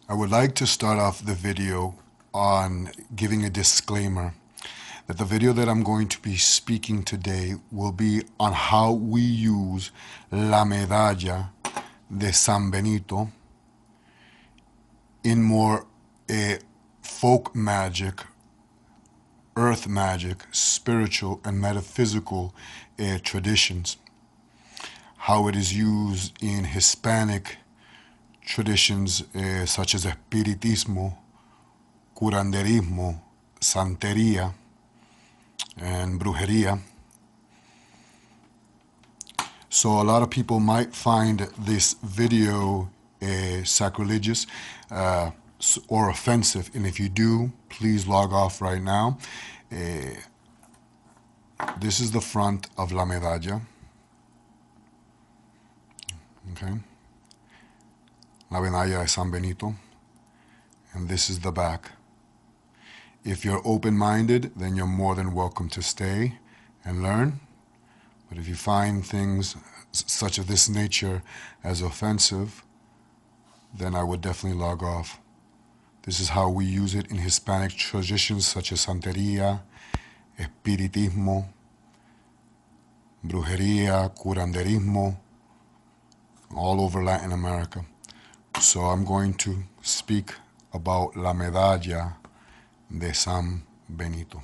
I would like to start off the video on giving a disclaimer that the video that I'm going to be speaking today will be on how we use la Medalla de San Benito in more folk magic, earth magic, spiritual and metaphysical traditions. How it is used in Hispanic traditions such as espiritismo, curanderismo, santeria, and brujeria. So a lot of people might find this video sacrilegious or offensive, and if you do, please log off right now. This is the front of la medalla. Okay. La Medalla de San Benito, and this is the back. If you're open-minded, then you're more than welcome to stay and learn. But if you find things such of this nature as offensive, then I would definitely log off. This is how we use it in Hispanic traditions such as santeria, espiritismo, brujeria, curanderismo, all over Latin America. So I'm going to speak about la Medalla de San Benito.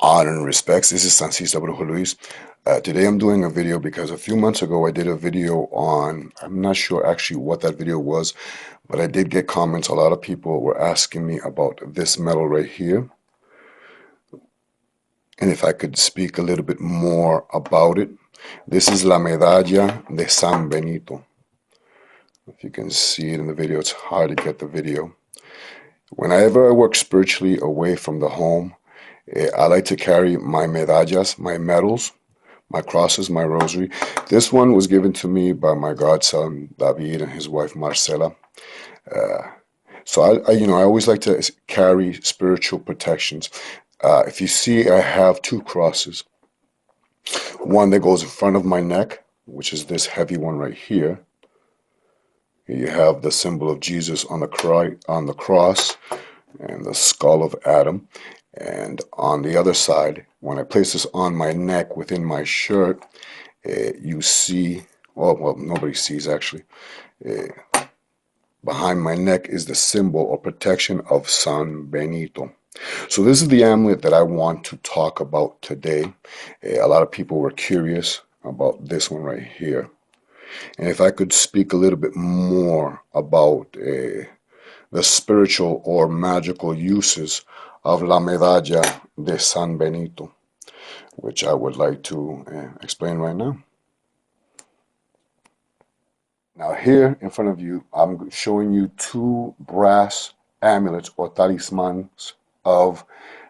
Honor and respects, this is Santo Brujo Luis. Today I'm doing a video because a few months ago I did a video on, I'm not sure actually what that video was, but I did get comments. A lot of people were asking me about this medal right here, and if I could speak a little bit more about it. This is la Medalla de San Benito. If you can see it in the video, it's hard to get the video. Whenever I work spiritually away from the home, I like to carry my medallas, my medals, my crosses, my rosary. This one was given to me by my godson, David, and his wife, Marcela. So I always like to carry spiritual protections. If you see, I have two crosses. One that goes in front of my neck, which is this heavy one right here. You have the symbol of Jesus on the cross and the skull of Adam. And on the other side, when I place this on my neck within my shirt, you see, well, nobody sees actually. Behind my neck is the symbol or protection of San Benito. So this is the amulet that I want to talk about today. A lot of people were curious about this one right here. And if I could speak a little bit more about the spiritual or magical uses of la Medalla de San Benito, which I would like to explain right now. Now here in front of you, I'm showing you two brass amulets or talismans of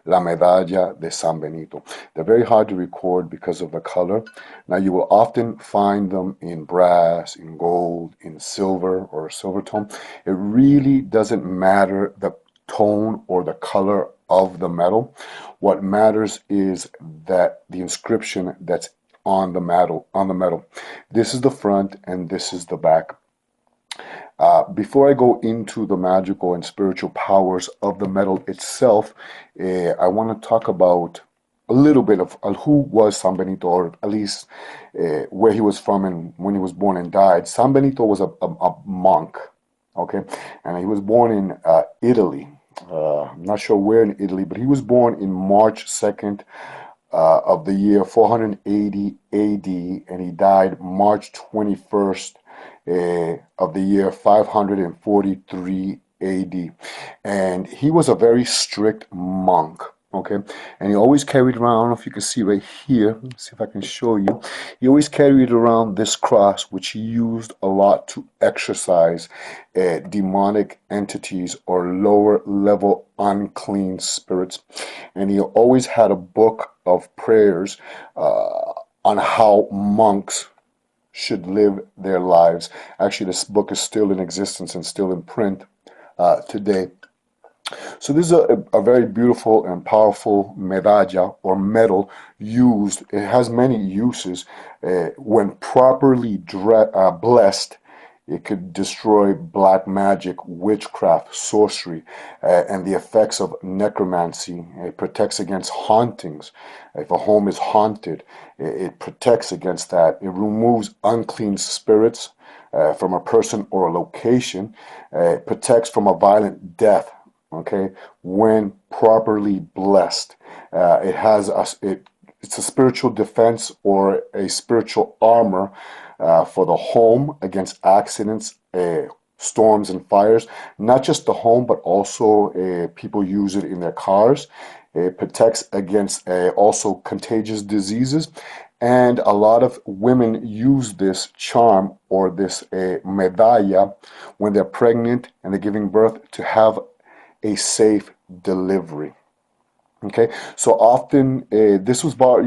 la Medalla de San Benito. They're very hard to record because of the color. Now you will often find them in brass, in gold, in silver or silver tone. It really doesn't matter the tone or the color of the metal. What matters is that the inscription that's on the metal. This is the front and this is the back. Before I go into the magical and spiritual powers of the metal itself, I want to talk about a little bit of who was San Benito, or at least where he was from and when he was born and died. San Benito was a monk, okay, and he was born in Italy. I'm not sure where in Italy, but he was born in March 2nd of the year 480 AD, and he died March 21st of the year 543 AD. And he was a very strict monk. Okay, and he always carried around, I don't know if you can see right here, let's see if I can show you. He always carried around this cross, which he used a lot to exorcise demonic entities or lower level unclean spirits. And he always had a book of prayers on how monks should live their lives. Actually, this book is still in existence and still in print today. So this is a very beautiful and powerful medalla or medal used. It has many uses. When properly blessed, it could destroy black magic, witchcraft, sorcery, and the effects of necromancy. It protects against hauntings. If a home is haunted, it protects against that. It removes unclean spirits from a person or a location. It protects from a violent death. Okay, when properly blessed, it's a spiritual defense or a spiritual armor for the home against accidents, storms, and fires. Not just the home, but also people use it in their cars. It protects against also contagious diseases. And a lot of women use this charm or this medalla when they're pregnant and they're giving birth to have a safe delivery. Okay, so often this was bought,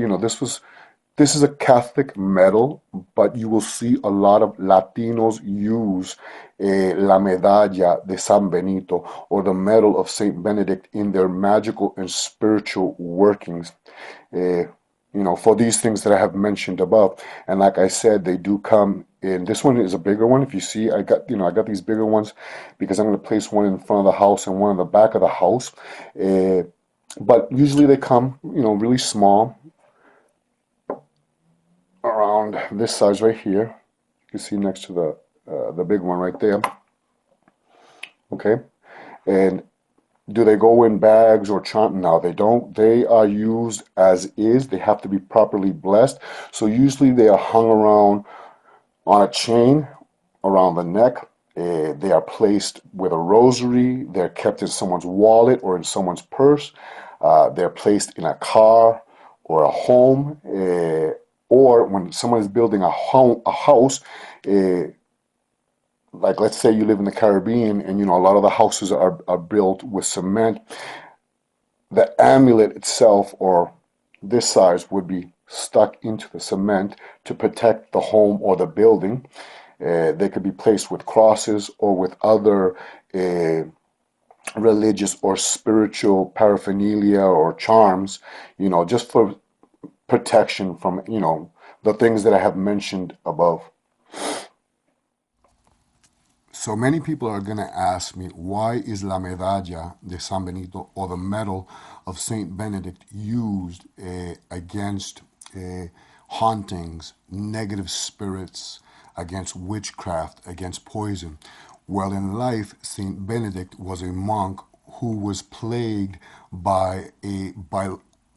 this is a Catholic medal, but you will see a lot of Latinos use la Medalla de San Benito or the Medal of Saint Benedict in their magical and spiritual workings. For these things that I have mentioned above. And like I said, they do come in. This one is a bigger one. If you see, I got these bigger ones because I'm going to place one in front of the house and one in the back of the house. But usually they come, really small, around this size right here. You can see next to the big one right there. Okay, and do they go in bags or charm? No, they don't. They are used as is. They have to be properly blessed. So usually they are hung around on a chain around the neck. They are placed with a rosary. They're kept in someone's wallet or in someone's purse. They're placed in a car or a home. Or when someone is building a house, like let's say you live in the Caribbean and a lot of the houses are built with cement. The amulet itself or this size would be stuck into the cement to protect the home or the building. They could be placed with crosses or with other religious or spiritual paraphernalia or charms, just for protection from, the things that I have mentioned above. So many people are going to ask me, why is la Medalla de San Benito or the Medal of Saint Benedict used against hauntings, negative spirits, against witchcraft, against poison? Well, in life, Saint Benedict was a monk who was plagued by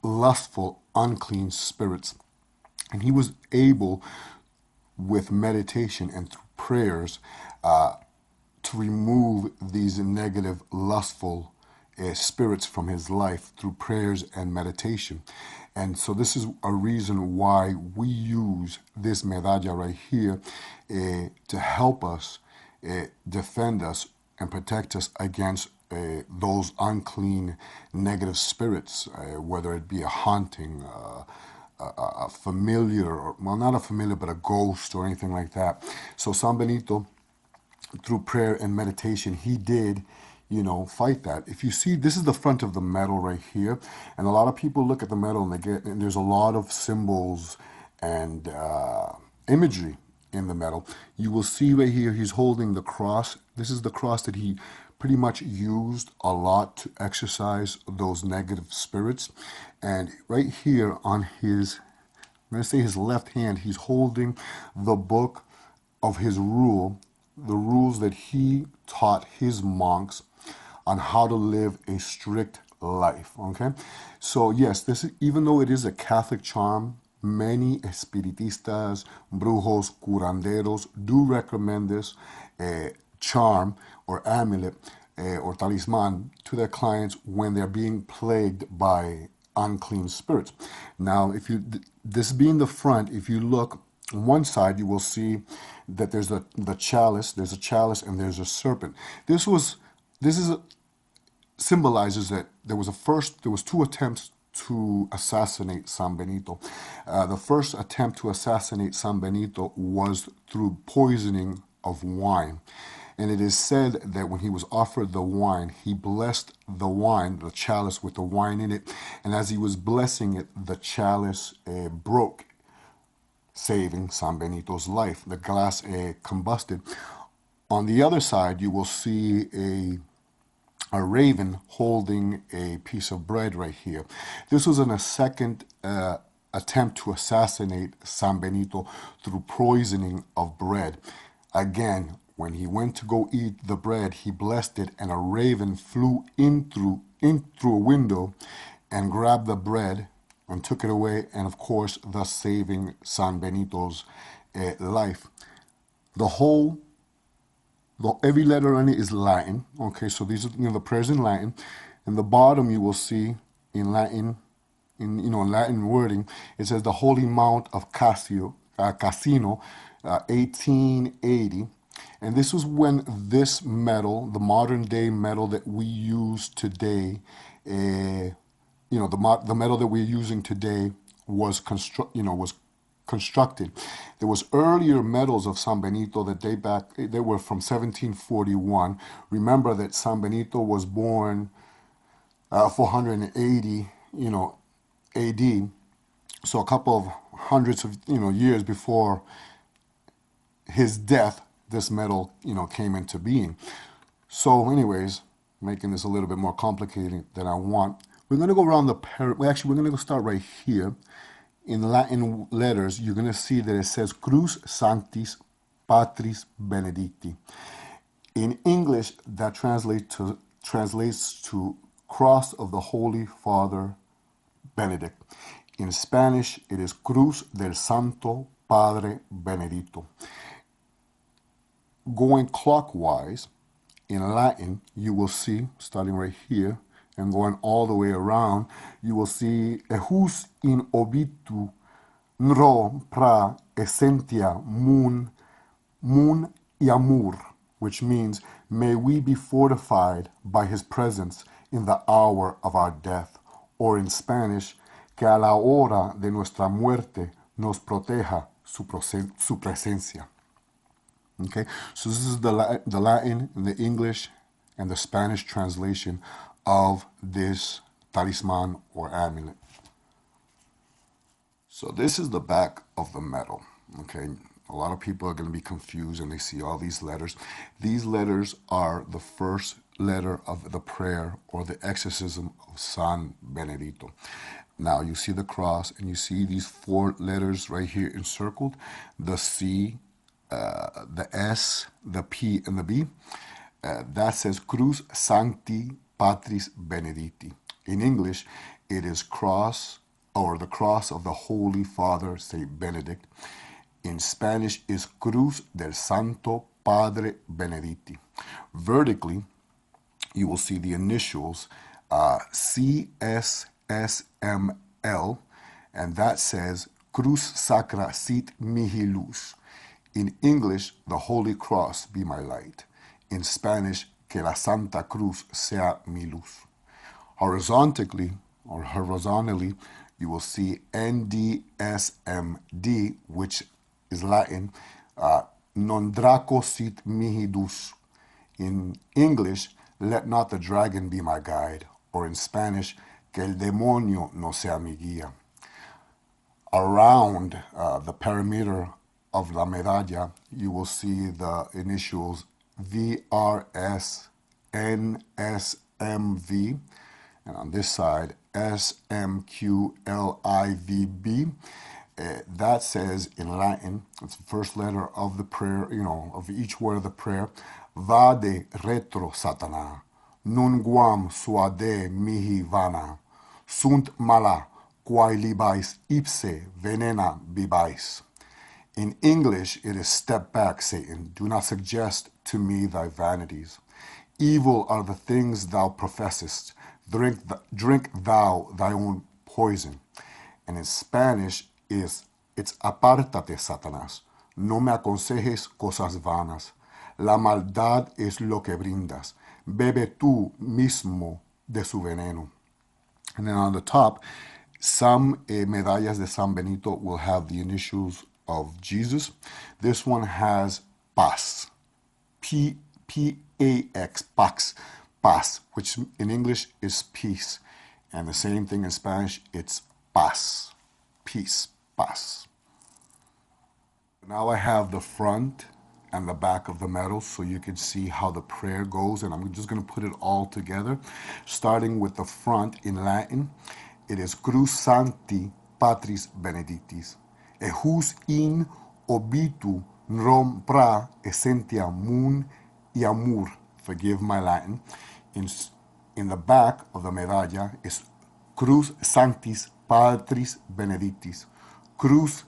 lustful, unclean spirits. And he was able, with meditation and through prayers, to remove these negative, lustful spirits from his life through prayers and meditation. And so this is a reason why we use this medalla right here to help us defend us and protect us against those unclean, negative spirits, whether it be a haunting, a familiar, or, well, not a familiar, but a ghost or anything like that. So San Benito, through prayer and meditation, he did, fight that. If you see, this is the front of the medal right here, and a lot of people look at the medal and there's a lot of symbols and imagery in the medal. You will see right here, he's holding the cross. This is the cross that he pretty much used a lot to exorcise those negative spirits. And right here on his, I'm going to say his left hand, he's holding the book of his rule, the rules that he taught his monks on how to live a strict life. Okay, so yes, this is, even though it is a Catholic charm, many espiritistas, brujos, curanderos do recommend this charm or amulet or talisman to their clients when they're being plagued by unclean spirits. Now, if you, this being the front, if you look on one side, you will see that there's the chalice. There's a chalice and there's a serpent. This is symbolizes that there was two attempts to assassinate San Benito. The first attempt to assassinate San Benito was through poisoning of wine. And it is said that when he was offered the wine, he blessed the wine, the chalice with the wine in it. And as he was blessing it, the chalice broke, saving San Benito's life. The glass combusted. On the other side, you will see a raven holding a piece of bread right here. This was in a second attempt to assassinate San Benito through poisoning of bread. Again, when he went to go eat the bread, he blessed it, and a raven flew in through a window and grabbed the bread and took it away, and of course, thus saving San Benito's life. Every letter on it is Latin. Okay, so these are the prayers in Latin. And the bottom you will see in Latin, in Latin wording, it says the Holy Mount of Casino, 1880. And this was when this metal, the modern day metal that we use today, the metal that we're using today was constructed. There was earlier medals of San Benito that date back, they were from 1741. Remember that San Benito was born 480, AD. So a couple of hundreds of, years before his death, this medal, came into being. So anyways, making this a little bit more complicated than I want, we're going to go around we're going to go start right here. In Latin letters, you're going to see that it says Cruz, Sanctis, Patris, Benedicti. In English, that translates to Cross of the Holy Father Benedict. In Spanish, it is Cruz del Santo Padre Benedito. Going clockwise, in Latin, you will see, starting right here, and going all the way around, you will see Ejus in obitu nro pra esentia mun iamur, which means, may we be fortified by his presence in the hour of our death. Or in Spanish, que a la hora de nuestra muerte nos proteja su presencia. Okay, so this is the Latin, the English, and the Spanish translation of this talisman or amulet. So this is the back of the medal. Okay, a lot of people are going to be confused and they see all these letters. These letters are the first letter of the prayer or the exorcism of San Benedito. Now you see the cross and you see these four letters right here encircled, the C, the S, the P, and the B. That says Cruz, Sancti, Patris, Benedicti. In English, it is cross, or the cross of the Holy Father, Saint Benedict. In Spanish, is Cruz del Santo Padre Benedicti. Vertically, you will see the initials CSSML, and that says Cruz Sacra Sit Mihi Luz. In English, the Holy Cross be my light. In Spanish, que la Santa Cruz sea mi luz. Horizontally, you will see NDSMD, which is Latin, non draco sit mihi dus. In English, let not the dragon be my guide. Or in Spanish, que el demonio no sea mi guía. Around the perimeter of la medalla, you will see the initials VRS, NSMV, and on this side, SMQLIVB. That says in Latin, it's the first letter of the prayer, of each word of the prayer, Vade retro Satana, nunquam suade mihi vana, sunt mala, quae libais ipse venena bibais. In English, it is step back, Satan. Do not suggest to me thy vanities. Evil are the things thou professest. Drink thou thy own poison. And in Spanish, it's apártate, Satanás. No me aconsejes cosas vanas. La maldad es lo que brindas. Bebe tú mismo de su veneno. And then on the top, some medallas de San Benito will have the initials of Jesus. This one has paz, P-A-X, pax, paz, which in English is peace. And the same thing in Spanish, it's paz, peace, paz. Now I have the front and the back of the medal so you can see how the prayer goes, and I'm just going to put it all together. Starting with the front in Latin, it is Cruz Sancti Patris Benedictis. Ejus in obitu rompra esentia mun iamur. Forgive my Latin. In the back of the medalla is Cruz Sanctis Patris Benedictis. Cruz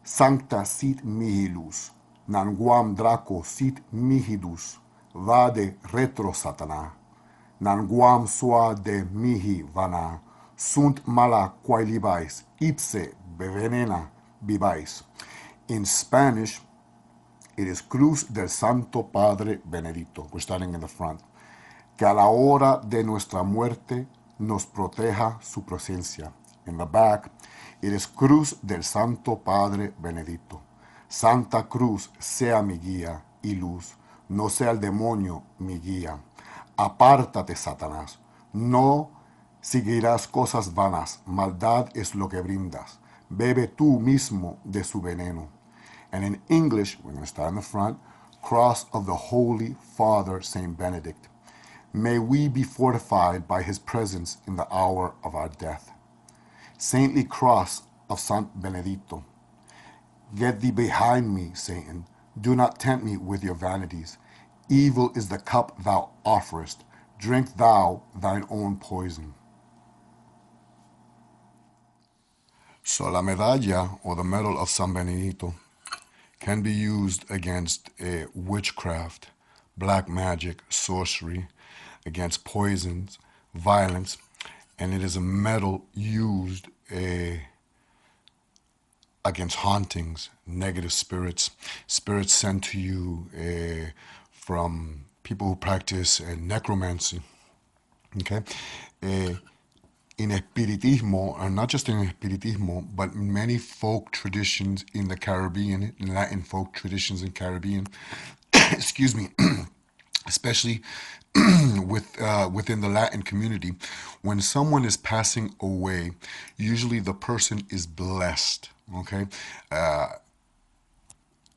Sancta sit mihilus, nanguam draco sit mihidus, vade retro satana, nanguam sua de mihi vana, sunt mala quae libais, ipse bevenena bibais. In Spanish, it is Cruz del Santo Padre Benedicto. We're starting in the front. Que a la hora de nuestra muerte nos proteja su presencia. In the back, it is Cruz del Santo Padre Benedicto. Santa Cruz sea mi guía y luz, no sea el demonio mi guía. Apártate, Satanás, no seguirás cosas vanas, maldad es lo que brindas. Bebe tú mismo de su veneno. And in English, we're going to start in the front, Cross of the Holy Father Saint Benedict. May we be fortified by his presence in the hour of our death. Saintly cross of Saint Benedito. Get thee behind me, Satan. Do not tempt me with your vanities. Evil is the cup thou offerest. Drink thou thine own poison. So la medalla, or the medal of San Benito, can be used against witchcraft, black magic, sorcery, against poisons, violence, and it is a medal used against hauntings, negative spirits, spirits sent to you from people who practice necromancy. Okay, in Espiritismo, and not just in Espiritismo, but many folk traditions in the Caribbean, in Latin folk traditions in Caribbean, excuse me, especially within the Latin community, when someone is passing away, usually the person is blessed, okay,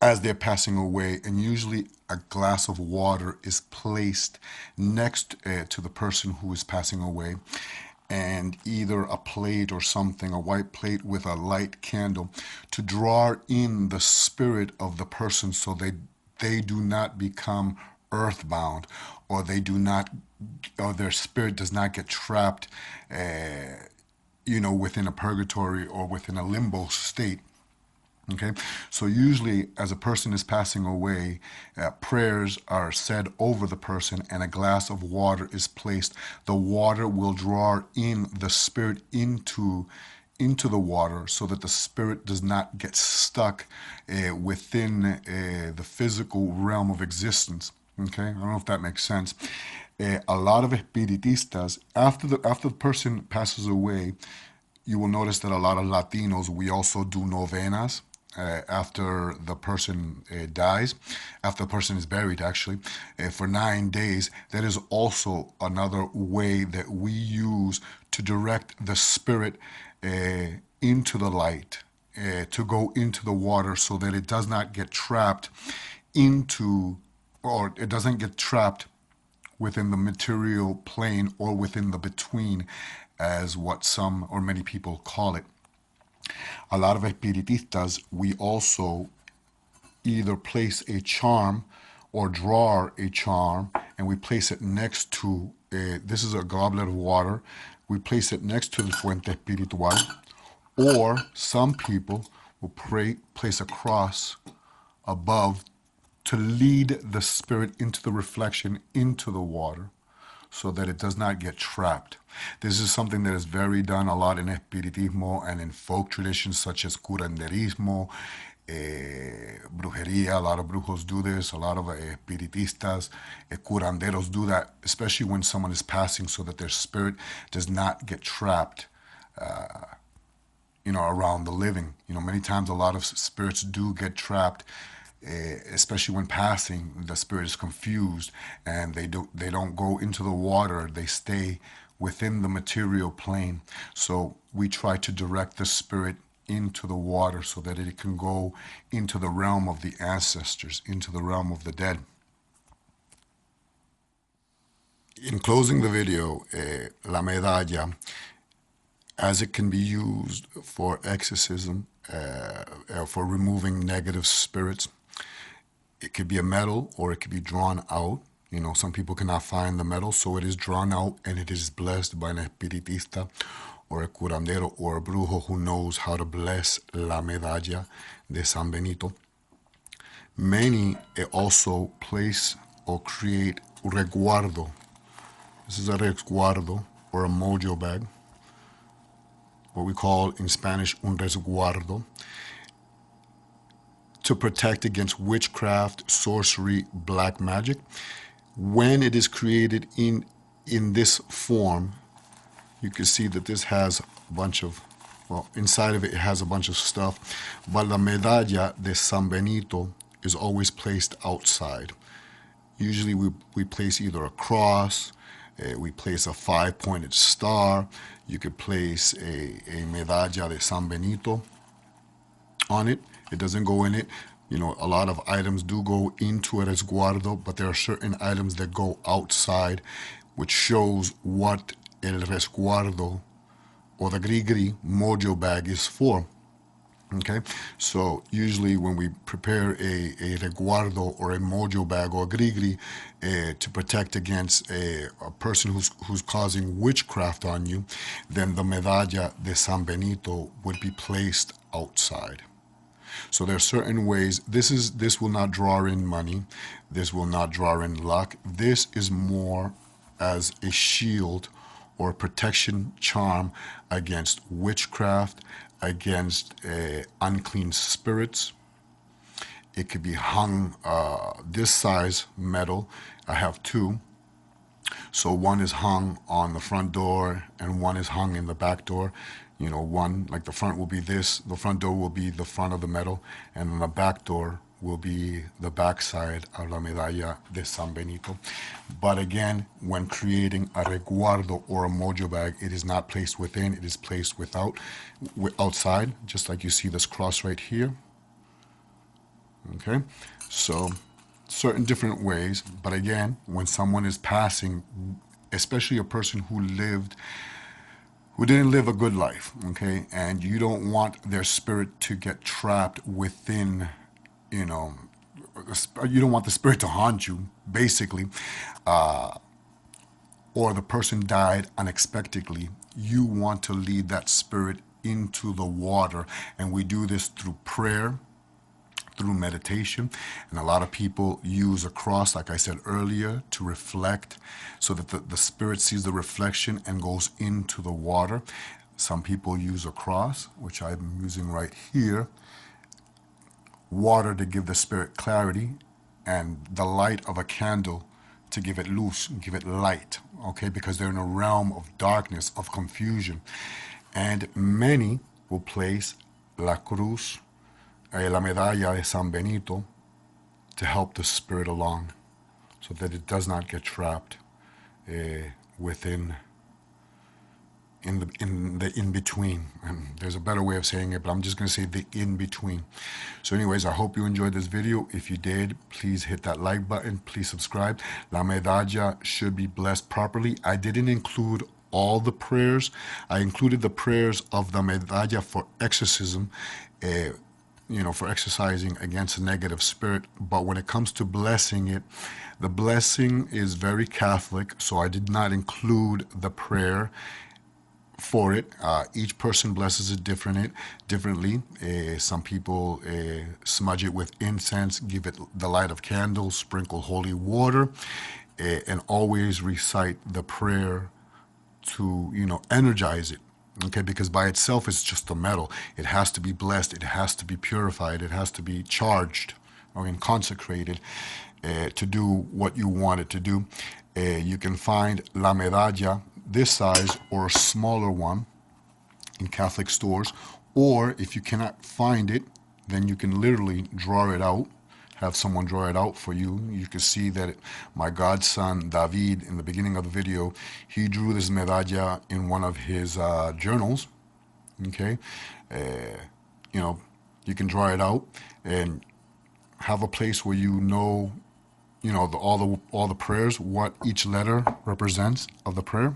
as they're passing away, and usually a glass of water is placed next to the person who is passing away, and either a plate or something, a white plate with a light candle, to draw in the spirit of the person so they do not become earthbound, or they do not, or their spirit does not get trapped, within a purgatory or within a limbo state. Okay, so usually as a person is passing away, prayers are said over the person and a glass of water is placed. The water will draw in the spirit into the water so that the spirit does not get stuck within the physical realm of existence. Okay, I don't know if that makes sense. A lot of espiritistas, after the person passes away, you will notice that a lot of Latinos, we also do novenas after the person dies, after the person is buried, actually, for 9 days. That is also another way that we use to direct the spirit into the light, to go into the water so that it does not get trapped or it doesn't get trapped within the material plane or within the between, as what some or many people call it. A lot of espiritistas, we also either place a charm or draw a charm and we place it next to, this is a goblet of water, we place it next to the fuente espiritual, or some people will place a cross above to lead the spirit into the reflection into the water so that it does not get trapped. This is something that is very done a lot in espiritismo and in folk traditions such as curanderismo, brujeria. A lot of brujos do this. A lot of espiritistas, curanderos do that, especially when someone is passing so that their spirit does not get trapped around the living. Many times a lot of spirits do get trapped, especially when passing. The spirit is confused and they don't go into the water. They stay within the material plane. So we try to direct the spirit into the water so that it can go into the realm of the ancestors, into the realm of the dead. In closing the video, la medalla, as it can be used for exorcism, for removing negative spirits. It could be a metal or it could be drawn out. Some people cannot find the metal, so it is drawn out and it is blessed by an espiritista or a curandero or a brujo who knows how to bless la Medalla de San Benito. Many also place or create resguardo. This is a resguardo or a mojo bag, what we call in Spanish un resguardo, to protect against witchcraft, sorcery, black magic. When it is created in this form, you can see that this has a bunch of, inside of it has a bunch of stuff, but la Medalla de San Benito is always placed outside. Usually we place either a cross, we place a 5-pointed star, you could place a Medalla de San Benito on it. It doesn't go in it. A lot of items do go into a resguardo, but there are certain items that go outside, which shows what el resguardo or the gris-gris mojo bag is for. Okay, so usually when we prepare a resguardo or a mojo bag or a gris-gris to protect against a person who's causing witchcraft on you, then the Medalla de San Benito would be placed outside. So there are certain ways. This will not draw in money. This will not draw in luck. This is more as a shield or a protection charm against witchcraft, against unclean spirits. It could be hung this size metal. I have two. So one is hung on the front door and one is hung in the back door. One, like the front will be this, the front door will be the front of the metal, and then the back door will be the back side of la Medalla de San Benito. But again, when creating a resguardo or a mojo bag, it is not placed within, it is placed outside, just like you see this cross right here. Okay, so certain different ways, but again, when someone is passing, especially a person who didn't live a good life, okay, and you don't want their spirit to get trapped within, you don't want the spirit to haunt you, basically, or the person died unexpectedly, you want to lead that spirit into the water, and we do this through prayer, through meditation. And a lot of people use a cross, like I said earlier, to reflect so that the spirit sees the reflection and goes into the water. Some people use a cross, which I'm using right here, water to give the spirit clarity, and the light of a candle to give it luz, give it light, okay, because they're in a realm of darkness, of confusion. And many will place la Cruz, la Medalla de San Benito, to help the spirit along so that it does not get trapped within in the in-between. And there's a better way of saying it, but I'm just going to say the in-between. So anyways, I hope you enjoyed this video. If you did, please hit that like button. Please subscribe. La Medalla should be blessed properly. I didn't include all the prayers. I included the prayers of the Medalla for exorcism, for exercising against a negative spirit. But when it comes to blessing it, the blessing is very Catholic, so I did not include the prayer for it. Each person blesses it differently. Some people smudge it with incense, give it the light of candles, sprinkle holy water, and always recite the prayer to, energize it. Okay, because by itself it's just a metal. It has to be blessed, it has to be purified, it has to be charged or consecrated to do what you want it to do. You can find La Medalla this size or a smaller one in Catholic stores, or if you cannot find it, then you can literally draw it out, have someone draw it out for you. You can see that my godson David, in the beginning of the video, he drew this medalla in one of his journals. Okay, you can draw it out and have a place where all the prayers, what each letter represents of the prayer.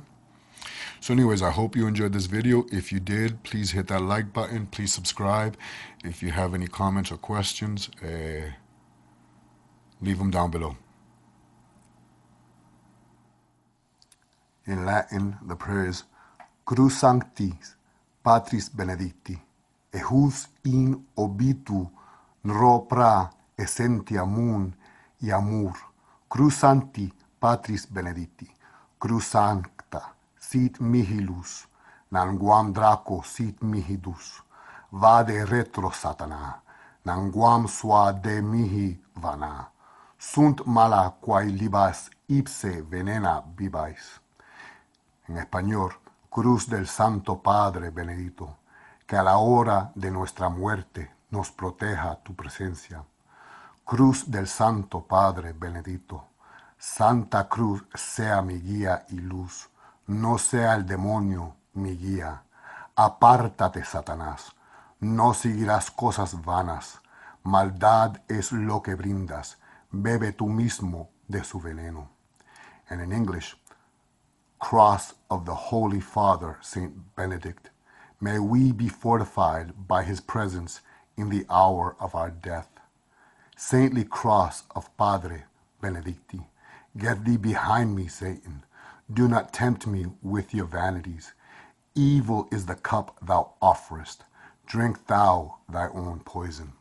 So anyways, I hope you enjoyed this video. If you did, please hit that like button. Please subscribe. If you have any comments or questions, leave them down below. In Latin, the prayer is Cruz Sancti, Patris Benedicti, Ejus in obitu, nuestra, esentia mun, iamur. Cruz Sancti, Patris Benedicti, Cruz Sancta, sit mihilus, nanguam draco sit mihidus, vade retro satana, nanguam sua de mihi vana, sunt mala quae libas ipse venena vivais. En español, Cruz del Santo Padre Benedito, que a la hora de nuestra muerte nos proteja tu presencia. Cruz del Santo Padre Benedito, Santa Cruz sea mi guía y luz, no sea el demonio mi guía. Apártate, Satanás, no seguirás cosas vanas, maldad es lo que brindas, bebe tú mismo de su veneno. And in English, Cross of the Holy Father, Saint Benedict, may we be fortified by his presence in the hour of our death. Saintly cross of Padre Benedicti, get thee behind me, Satan. Do not tempt me with your vanities. Evil is the cup thou offerest. Drink thou thy own poison.